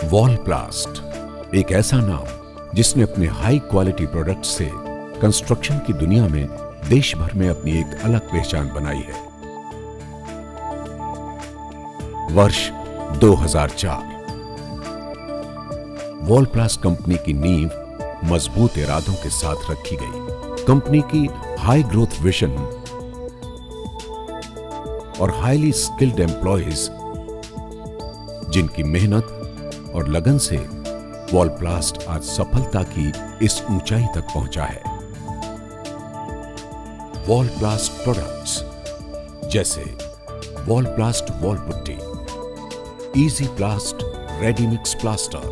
वॉलप्लास्ट एक ऐसा नाम जिसने अपने हाई क्वालिटी प्रोडक्ट से कंस्ट्रक्शन की दुनिया में देश भर में अपनी एक अलग पहचान बनाई है। वर्ष 2004 वॉलप्लास्ट कंपनी की नींव मजबूत इरादों के साथ रखी गई। कंपनी की हाई ग्रोथ विजन और हाईली स्किल्ड एम्प्लॉयज जिनकी मेहनत और लगन से वॉलप्लास्ट आज सफलता की इस ऊंचाई तक पहुंचा है। वॉलप्लास्ट प्रोडक्ट्स जैसे वॉलप्लास्ट wall putty, easy प्लास्ट ready mix plaster,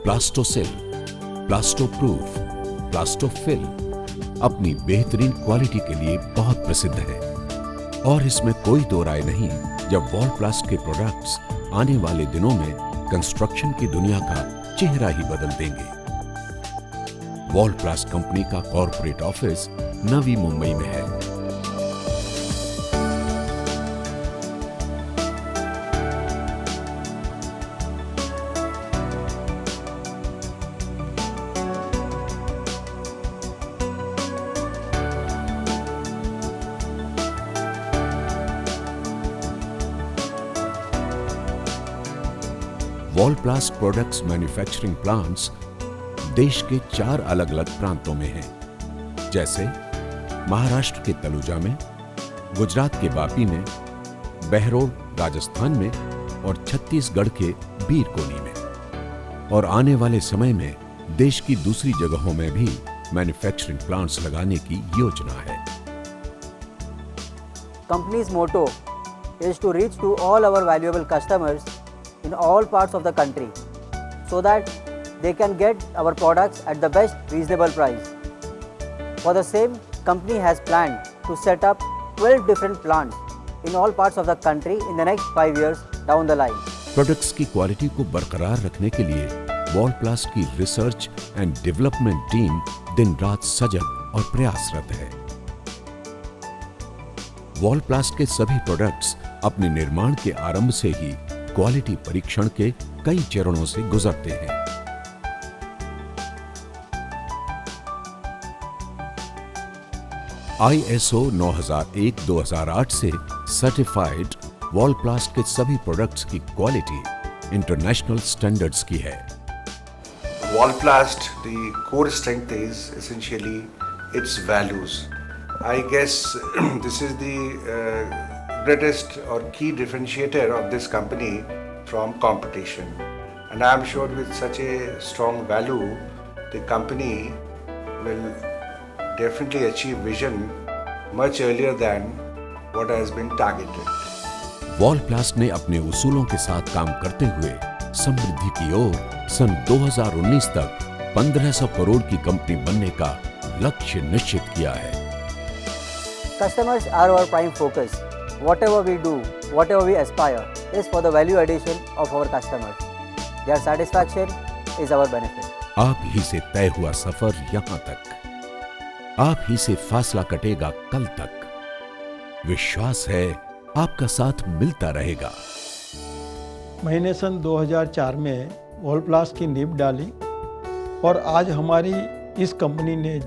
प्लास्टोसिल, प्लास्टोप्रूफ, प्लास्टोफिल अपनी बेहतरीन क्वालिटी के लिए बहुत प्रसिद्ध है। और इसमें कोई दो राय नहीं जब वॉलप्लास्ट के प्रोडक्ट्स आने वाले दिनों में कंस्ट्रक्शन की दुनिया का चेहरा ही बदल देंगे। वॉलप्लास्ट कंपनी का कॉर्पोरेट ऑफिस नवी मुंबई में है। वॉलप्लास्ट प्रोडक्ट्स मैन्युफैक्चरिंग प्लांट्स देश के 4 अलग अलग प्रांतों में हैं, जैसे महाराष्ट्र के तलुजा में, गुजरात के वापी में, बहरोड राजस्थान में और छत्तीसगढ़ के बीरकोनी में। और आने वाले समय में देश की दूसरी जगहों में भी मैन्युफैक्चरिंग प्लांट्स लगाने की योजना है। Company's motto is to reach to all our valuable customers in all parts of the country so that they can get our products at the best reasonable price. For the same, company has planned to set up 12 different plants in all parts of the country in the next 5 years down the line. Products की quality को बरकरार रखने के लिए वॉलप्लास्ट की research and development team दिन रात सजग और प्रयासरत है। वॉलप्लास्ट के सभी प्रोडक्ट्स अपने निर्माण के आरंभ से ही क्वालिटी परीक्षण के कई चरणों से गुजरते हैं। ISO 9001-2008 से सर्टिफाइड वॉलप्लास्ट के सभी प्रोडक्ट्स की क्वालिटी इंटरनेशनल स्टैंडर्ड्स की है। Wallplast, the core strength is essentially its values. I guess this is the greatest or key differentiator of this company from competition. And I am sure with such a strong value, the company will definitely achieve vision much earlier than what has been targeted. वॉलप्लास्ट ने अपने उसूलों के साथ काम करते हुए समृद्धि की ओर सन 2019 तक 1500 करोड़ की कंपनी बनने का लक्ष्य निश्चित किया है। Customers are our prime focus. Whatever we do, whatever we aspire is for the value addition of our customers. Their satisfaction is our benefit. आप ही से तय हुआ सफर यहाँ तक, आप ही से फासला कटेगा कल तक। विश्वास है आपका साथ मिलता रहेगा। मैंने सन 2004 में वॉलप्लास्ट की नींव डाली और आज हमारी इस कंपनी ने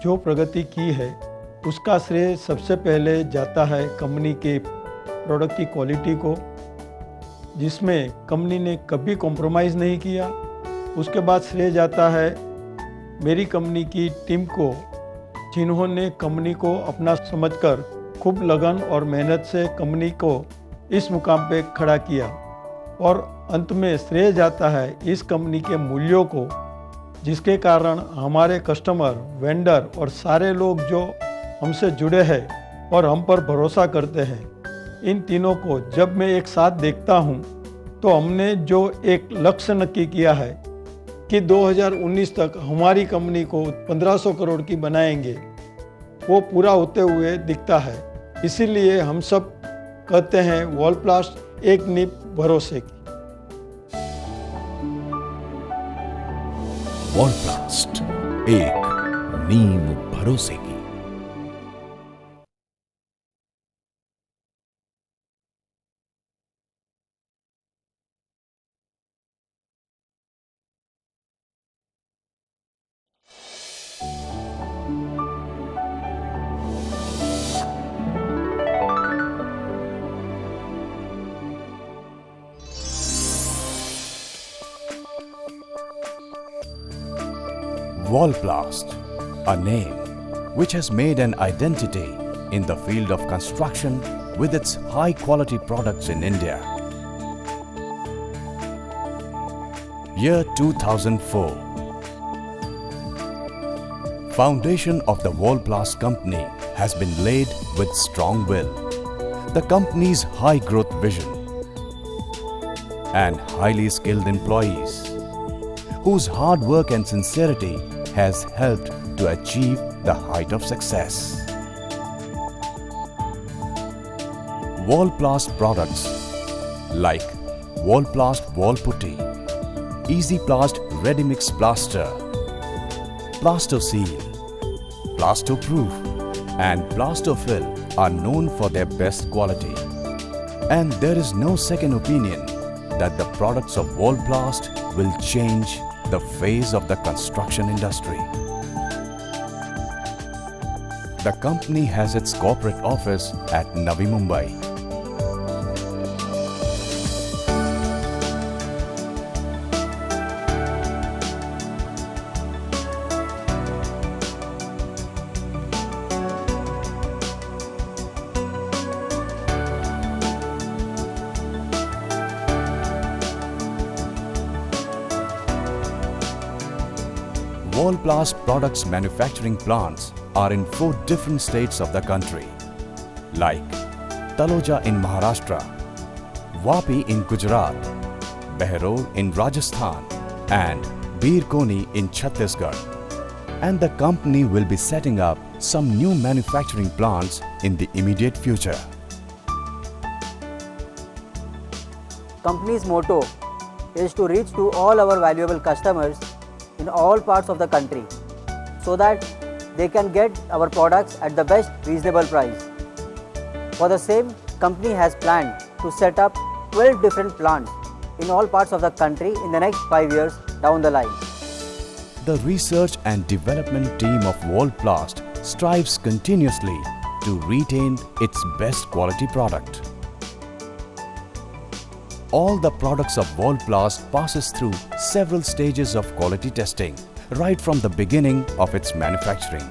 जो प्रगति की है उसका श्रेय सबसे पहले जाता है कंपनी के प्रोडक्ट की क्वालिटी को, जिसमें कंपनी ने कभी कॉम्प्रोमाइज़ नहीं किया। उसके बाद श्रेय जाता है मेरी कंपनी की टीम को, जिन्होंने कंपनी को अपना समझकर खूब लगन और मेहनत से कंपनी को इस मुकाम पे खड़ा किया। और अंत में श्रेय जाता है इस कंपनी के मूल्यों को, जिसके कारण हमारे कस्टमर, वेंडर और सारे लोग जो हमसे जुड़े हैं और हम पर भरोसा करते हैं, इन तीनों को जब मैं एक साथ देखता हूं, तो हमने जो एक लक्ष्य नक्की किया है कि 2019 तक हमारी कंपनी को 1500 करोड़ की बनाएंगे, वो पूरा होते हुए दिखता है। इसीलिए हम सब कहते हैं वॉलप्लास्ट एक नींव भरोसे की। वॉलप्लास्ट एक नींव भरोसे की। Wallplast, a name which has made an identity in the field of construction with its high-quality products in India. Year 2004. Foundation of the Wallplast company has been laid with strong will. The company's high growth vision and highly skilled employees whose hard work and sincerity has helped to achieve the height of success. Wallplast products like Wallplast Wall Putty, Easyplast Ready Mix Plaster, Plastoseal, Plastoproof and Plastofill are known for their best quality. And there is no second opinion that the products of Wallplast will change the face of the construction industry. The company has its corporate office at Navi Mumbai. Wallplast products manufacturing plants are in 4 different states of the country, like Taloja in Maharashtra, Vapi in Gujarat, Behror in Rajasthan and Birkoni in Chhattisgarh. And the company will be setting up some new manufacturing plants in the immediate future. Company's motto is to reach to all our valuable customers in all parts of the country so that they can get our products at the best reasonable price. For the same, company has planned to set up 12 different plants in all parts of the country in the next 5 years down the line. The research and development team of Wallplast strives continuously to retain its best quality product. All the products of Wallplast passes through several stages of quality testing right from the beginning of its manufacturing.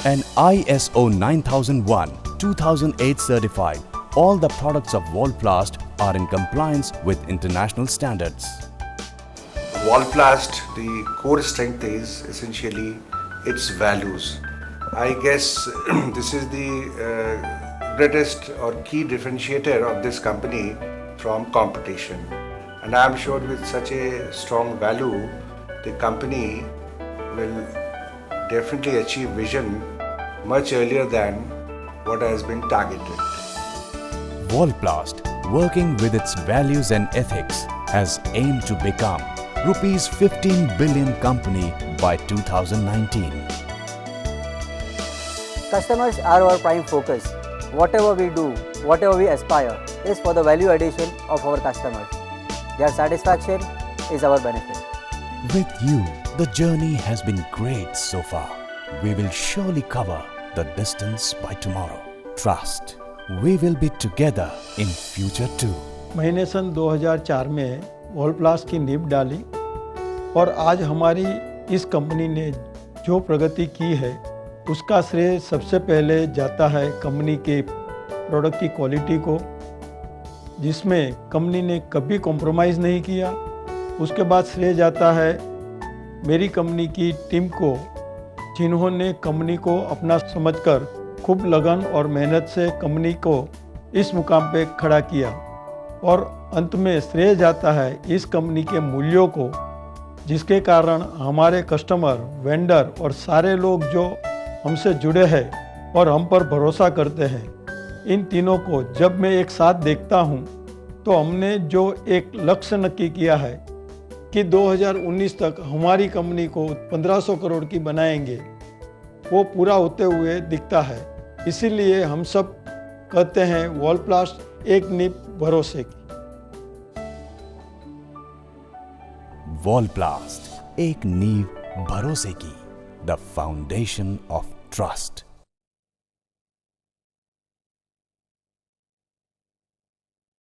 An ISO 9001-2008 certified, all the products of Wallplast are in compliance with international standards. Wallplast, the core strength is essentially its values. I guess this is the greatest or key differentiator of this company from competition. And I am sure with such a strong value, the company will definitely achieve vision much earlier than what has been targeted. Wallplast, working with its values and ethics, has aimed to become Rs 15 billion company by 2019. Customers are our prime focus. Whatever we do, whatever we aspire is for the value addition of our customers. Their satisfaction is our benefit. With you, the journey has been great so far. We will surely cover the distance by tomorrow. Trust, we will be together in future too. मैंने सन 2004 में वॉलप्लास्ट की नींव डाली और आज हमारी इस company ने जो प्रगति की है उसका श्रेय सबसे पहले जाता है कंपनी के प्रोडक्ट की क्वालिटी को, जिसमें कंपनी ने कभी कॉम्प्रोमाइज़ नहीं किया। उसके बाद श्रेय जाता है मेरी कंपनी की टीम को, जिन्होंने कंपनी को अपना समझकर खूब लगन और मेहनत से कंपनी को इस मुकाम पे खड़ा किया। और अंत में श्रेय जाता है इस कंपनी के मूल्यों को, जिसके कारण हमारे कस्टमर, वेंडर और सारे लोग जो हमसे जुड़े हैं और हम पर भरोसा करते हैं, इन तीनों को जब मैं एक साथ देखता हूं, तो हमने जो एक लक्ष्य नक्की किया है कि 2019 तक हमारी कंपनी को 1500 करोड़ की बनाएंगे, वो पूरा होते हुए दिखता है। इसीलिए हम सब कहते हैं वॉलप्लास्ट एक नींव भरोसे की। Wallplast, एक नींव भरोसे की, the foundation of trust.